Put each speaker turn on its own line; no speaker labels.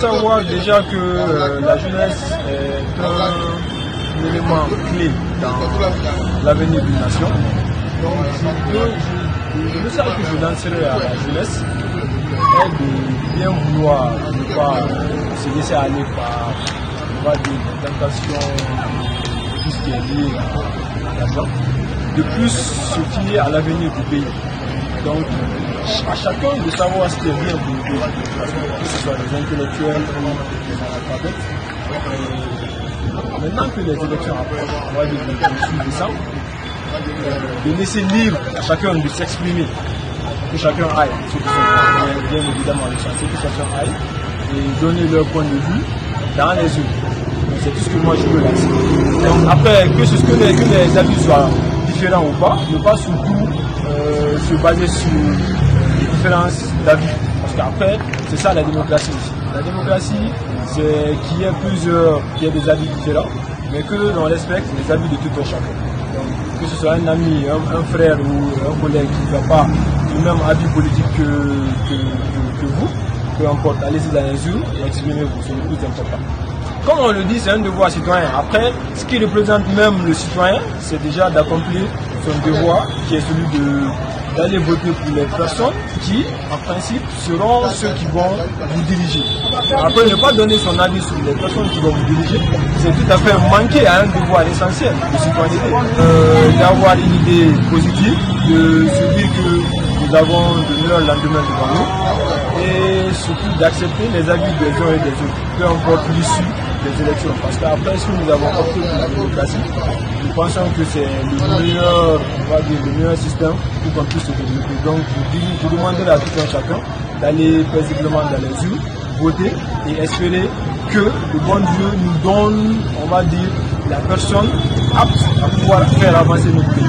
savoir déjà que la jeunesse est un élément clé dans l'avenir d'une nation. Donc, le message que je lancerai à la jeunesse est de bien vouloir ne pas se laisser aller par, on va dire, des tentations, tout ce qui est lié à l'argent, de plus se fier à l'avenir du pays. Donc, à chacun de savoir ce qui est bien pour le pays, que ce soit les intellectuels ou les analphabètes. Maintenant que les élections approchent, on va dire le 26 décembre, de laisser libre à chacun de s'exprimer, que chacun aille, ceux qui sont bien évidemment recensés, que chacun aille et donner leur point de vue dans les urnes. C'est tout ce que moi je veux lancer. Donc après, que les avis soient différents ou pas, ne pas surtout se baser sur les différences d'avis. Parce qu'après, c'est ça la démocratie aussi. La démocratie, c'est qu'il y ait des avis différents, mais que l'on respecte les avis de tout un chacun. Donc, que ce soit un ami, un frère ou un collègue qui n'a pas le même avis politique que vous, peu importe, allez-y dans les urnes et exprimez-vous, c'est le plus important. Comme on le dit, c'est un devoir citoyen. Après, ce qui représente même le citoyen, c'est déjà d'accomplir son devoir, qui est celui d'aller voter pour les personnes qui, en principe, seront ceux qui vont vous diriger. Après, ne pas donner son avis sur les personnes qui vont vous diriger, c'est tout à fait manquer à un devoir essentiel de citoyenneté. D'avoir une idée positive, de se dire que nous avons de meilleurs lendemains devant nous, et surtout d'accepter les avis des uns et des autres, peu importe l'issue des élections. Parce qu'après, si nous avons opté pour la démocratie, nous pensons que c'est le meilleur, on va dire, le meilleur système pour qu'on puisse se développer. Donc, je demanderai à tout un chacun d'aller paisiblement dans les urnes, voter et espérer que le bon Dieu nous donne, on va dire, la personne apte à pouvoir faire avancer notre pays.